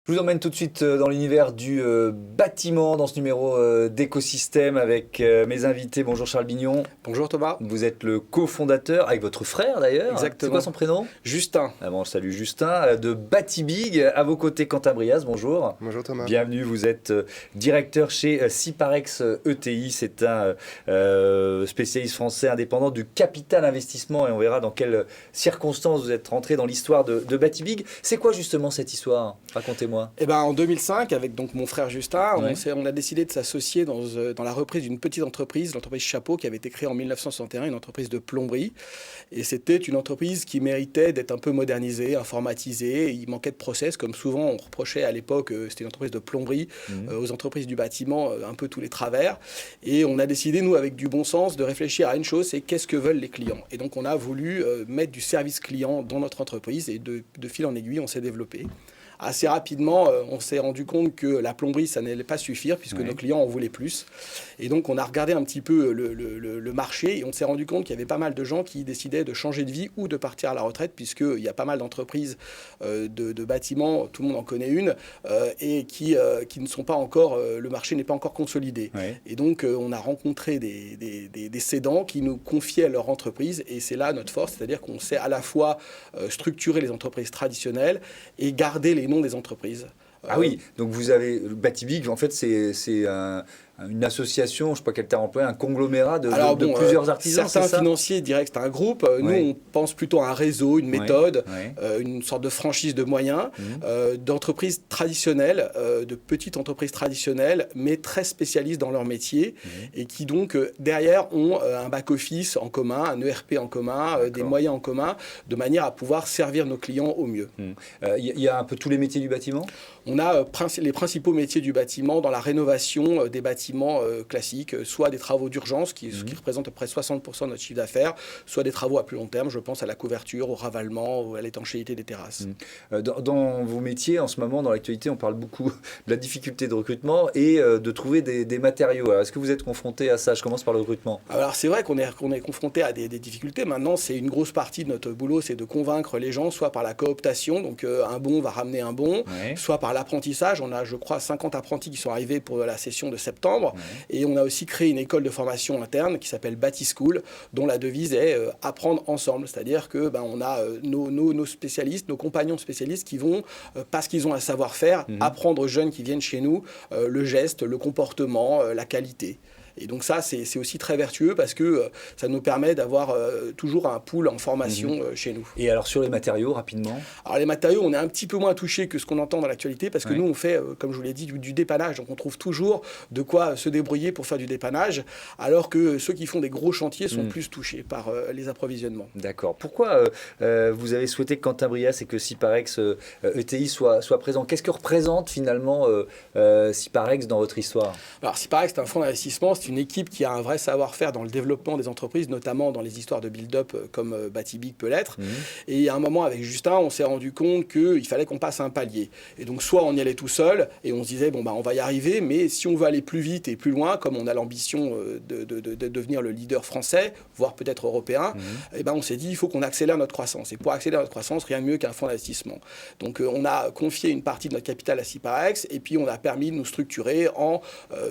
Je vous emmène tout de suite dans l'univers du bâtiment, dans ce numéro d'écosystème avec mes invités. Bonjour Charles Bignon. Bonjour Thomas. Vous êtes le cofondateur, avec votre frère d'ailleurs. Exactement. C'est quoi son prénom? Justin. Ah bon, salut Justin, de Batibig. À vos côtés, Quentin Brias, bonjour. Bonjour Thomas. Bienvenue, vous êtes directeur chez Ciparex ETI. C'est un spécialiste français indépendant du capital investissement et on verra dans quelles circonstances vous êtes rentré dans l'histoire de Batibig. C'est quoi justement cette histoire? Racontez-moi. Eh ben, en 2005, avec donc mon frère Justin, Ouais. on a décidé de s'associer dans la reprise d'une petite entreprise, l'entreprise Chapeau, qui avait été créée en 1961, une entreprise de plomberie. Et c'était une entreprise qui méritait d'être un peu modernisée, informatisée. Il manquait de process, comme souvent on reprochait à l'époque, c'était une entreprise de plomberie, aux entreprises du bâtiment, un peu tous les travers. Et on a décidé, nous, avec du bon sens, de réfléchir à une chose, c'est qu'est-ce que veulent les clients. Et donc on a voulu mettre du service client dans notre entreprise et de fil en aiguille, on s'est développé. Assez rapidement, on s'est rendu compte que la plomberie, ça n'allait pas suffire puisque nos clients en voulaient plus. Et donc, on a regardé un petit peu le marché et on s'est rendu compte qu'il y avait pas mal de gens qui décidaient de changer de vie ou de partir à la retraite puisqu'il y a pas mal d'entreprises de bâtiments, tout le monde en connaît une, et qui ne sont pas encore, le marché n'est pas encore consolidé. Ouais. Et donc, on a rencontré des cédants qui nous confiaient leur entreprise et c'est là notre force, c'est-à-dire qu'on sait à la fois structurer les entreprises traditionnelles et garder les noms des entreprises. Ah oui, donc vous avez Batibig, en fait c'est une association, je ne sais pas quel terme employer, un conglomérat de plusieurs artisans, certains c'est ça? financiers diraient que c'est un groupe. Nous, Ouais. on pense plutôt à un réseau, une méthode, Ouais. une sorte de franchise de moyens, d'entreprises traditionnelles, de petites entreprises traditionnelles, mais très spécialistes dans leur métier, et qui donc, derrière, ont un back-office en commun, un ERP en commun, des moyens en commun, de manière à pouvoir servir nos clients au mieux. Il y a un peu tous les métiers du bâtiment? On a les principaux métiers du bâtiment dans la rénovation des bâtiments classiques, soit des travaux d'urgence qui représentent à peu près 60% de notre chiffre d'affaires, soit des travaux à plus long terme, je pense à la couverture, au ravalement, ou à l'étanchéité des terrasses. Dans vos métiers, en ce moment, dans l'actualité, on parle beaucoup de la difficulté de recrutement et de trouver des matériaux. Alors, est-ce que vous êtes confronté à ça? Je commence par le recrutement. Alors c'est vrai qu'on est confronté à des difficultés. Maintenant, c'est une grosse partie de notre boulot, c'est de convaincre les gens, soit par la cooptation, donc un bon va ramener un bon, soit par l'apprentissage. On a, je crois, 50 apprentis qui sont arrivés pour la session de septembre. Et on a aussi créé une école de formation interne qui s'appelle Batischool, dont la devise est apprendre ensemble. C'est-à-dire que on a nos spécialistes, nos compagnons spécialistes qui vont, parce qu'ils ont un savoir-faire, apprendre aux jeunes qui viennent chez nous le geste, le comportement, la qualité. Et donc ça, c'est aussi très vertueux parce que ça nous permet d'avoir toujours un pool en formation chez nous. Et alors sur les matériaux, rapidement? Alors les matériaux, on est un petit peu moins touché que ce qu'on entend dans l'actualité parce que nous, on fait, comme je vous l'ai dit, du dépannage. Donc on trouve toujours de quoi se débrouiller pour faire du dépannage, alors que ceux qui font des gros chantiers sont plus touchés par les approvisionnements. D'accord. Pourquoi vous avez souhaité que Quentin Brias et que Ciparex ETI soient présents? Qu'est-ce que représente finalement Ciparex dans votre histoire? Alors Ciparex, c'est un fonds d'investissement, c'est une équipe qui a un vrai savoir-faire dans le développement des entreprises, notamment dans les histoires de build-up comme Batibig peut l'être. Et à un moment, avec Justin, on s'est rendu compte qu'il fallait qu'on passe un palier. Et donc, soit on y allait tout seul et on se disait, on va y arriver, mais si on veut aller plus vite et plus loin, comme on a l'ambition de devenir le leader français, voire peut-être européen, on s'est dit, il faut qu'on accélère notre croissance. Et pour accélérer notre croissance, rien de mieux qu'un fonds d'investissement. Donc, on a confié une partie de notre capital à Ciparex et puis on a permis de nous structurer en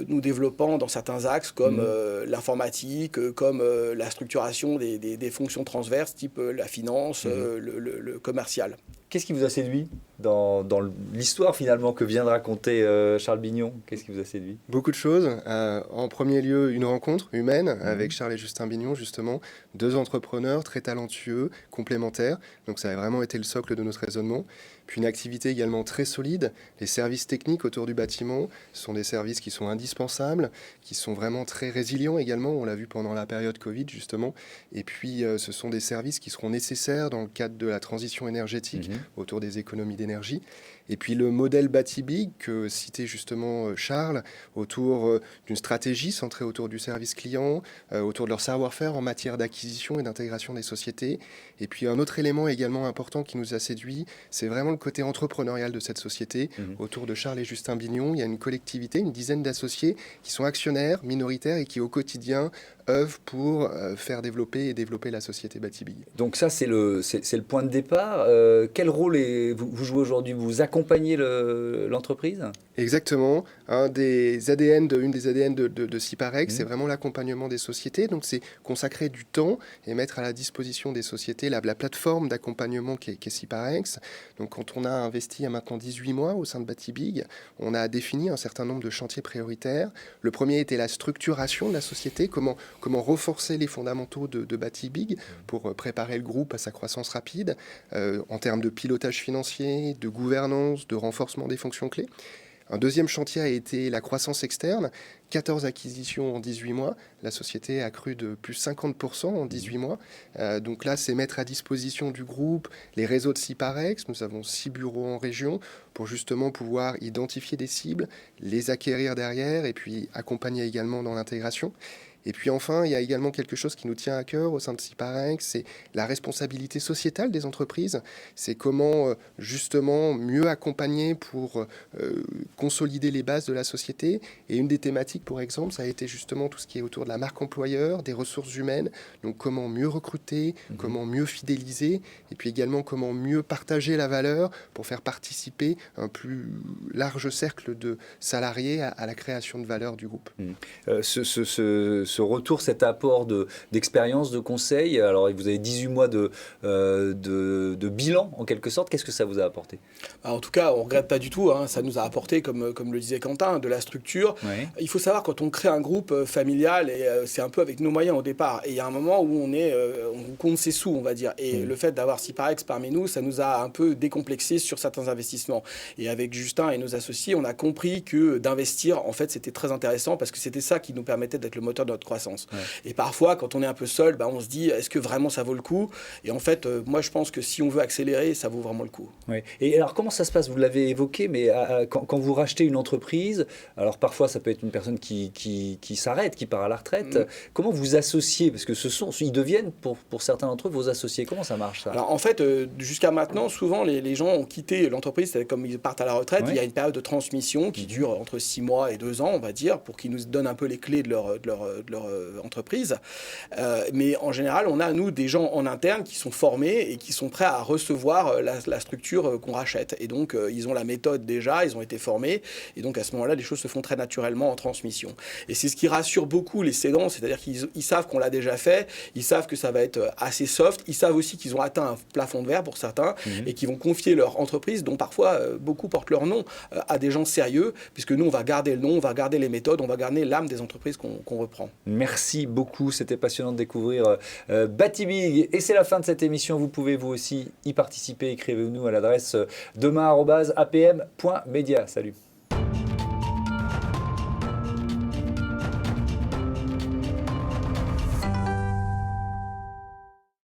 nous développant dans certains axes comme l'informatique, comme la structuration des fonctions transverses, type la finance, le commercial. Qu'est-ce qui vous a séduit dans l'histoire finalement que vient de raconter Charles Bignon? Qu'est-ce qui vous a séduit? Beaucoup de choses. En premier lieu, une rencontre humaine avec Charles et Justin Bignon, justement. Deux entrepreneurs très talentueux, complémentaires. Donc ça a vraiment été le socle de notre raisonnement. Puis une activité également très solide. Les services techniques autour du bâtiment sont des services qui sont indispensables, qui sont vraiment très résilients également. On l'a vu pendant la période Covid, justement. Et puis, ce sont des services qui seront nécessaires dans le cadre de la transition énergétique autour des économies d'énergie. Et puis le modèle Batibig que citait justement Charles, autour d'une stratégie centrée autour du service client, autour de leur savoir-faire en matière d'acquisition et d'intégration des sociétés. Et puis un autre élément également important qui nous a séduit, c'est vraiment le côté entrepreneurial de cette société. Autour de Charles et Justin Bignon, il y a une collectivité, une dizaine d'associés qui sont actionnaires, minoritaires et qui au quotidien œuvrent pour faire développer la société Batibig. Donc ça, c'est le point de départ. Quel quel rôle vous jouez aujourd'hui? Vous accompagnez l'entreprise? Exactement. Une des ADN de Ciparex, c'est vraiment l'accompagnement des sociétés. Donc, c'est consacrer du temps et mettre à la disposition des sociétés la plateforme d'accompagnement qu'est Ciparex. Donc, quand on a investi il y a maintenant 18 mois au sein de Batibig, on a défini un certain nombre de chantiers prioritaires. Le premier était la structuration de la société, comment renforcer les fondamentaux de Batibig pour préparer le groupe à sa croissance rapide, en termes de pilotage financier, de gouvernance, de renforcement des fonctions clés. Un deuxième chantier a été la croissance externe, 14 acquisitions en 18 mois. La société a cru de plus 50% en 18 mois. Donc là, c'est mettre à disposition du groupe les réseaux de Ciparex. Nous avons 6 bureaux en région pour justement pouvoir identifier des cibles, les acquérir derrière et puis accompagner également dans l'intégration. Et puis enfin, il y a également quelque chose qui nous tient à cœur au sein de Ciparex, c'est la responsabilité sociétale des entreprises. C'est comment justement mieux accompagner pour consolider les bases de la société. Et une des thématiques, pour exemple, ça a été justement tout ce qui est autour de la marque employeur, des ressources humaines. Donc comment mieux recruter, comment mieux fidéliser, et puis également comment mieux partager la valeur pour faire participer un plus large cercle de salariés à la création de valeur du groupe. Ce retour, cet apport d'expérience, de conseils, alors vous avez 18 mois de bilan en quelque sorte, qu'est-ce que ça vous a apporté? En tout cas, on ne regrette pas du tout, hein. Ça nous a apporté, comme le disait Quentin, de la structure. Oui. Il faut savoir, quand on crée un groupe familial, et c'est un peu avec nos moyens au départ, et il y a un moment où on compte ses sous, on va dire, et le fait d'avoir Ciparex parmi nous, ça nous a un peu décomplexé sur certains investissements. Et avec Justin et nos associés, on a compris que d'investir, en fait, c'était très intéressant parce que c'était ça qui nous permettait d'être le moteur de notre croissance. Ouais. Et parfois, quand on est un peu seul, on se dit, est-ce que vraiment ça vaut le coup? Et en fait, moi, je pense que si on veut accélérer, ça vaut vraiment le coup. Ouais. Et alors, comment ça se passe? Vous l'avez évoqué, mais quand vous rachetez une entreprise, alors parfois, ça peut être une personne qui s'arrête, qui part à la retraite. Comment vous associez? Parce que ils deviennent, pour certains d'entre eux, vos associés. Comment ça marche, ça? Alors, en fait, jusqu'à maintenant, souvent, les gens ont quitté l'entreprise, c'est comme ils partent à la retraite. Ouais. Il y a une période de transmission qui dure entre 6 mois et 2 ans, on va dire, pour qu'ils nous donnent un peu les clés de leur entreprise. Mais en général, on a, nous, des gens en interne qui sont formés et qui sont prêts à recevoir la structure qu'on rachète. Et donc, ils ont la méthode déjà, ils ont été formés. Et donc, à ce moment-là, les choses se font très naturellement en transmission. Et c'est ce qui rassure beaucoup les cédants, c'est-à-dire qu'ils savent qu'on l'a déjà fait, ils savent que ça va être assez soft, ils savent aussi qu'ils ont atteint un plafond de verre pour certains et qu'ils vont confier leur entreprise, dont parfois beaucoup portent leur nom, à des gens sérieux, puisque nous, on va garder le nom, on va garder les méthodes, on va garder l'âme des entreprises qu'on reprend. Merci beaucoup, c'était passionnant de découvrir Batibig. Et c'est la fin de cette émission, vous pouvez vous aussi y participer, écrivez-nous à l'adresse demain@apm.media. Salut.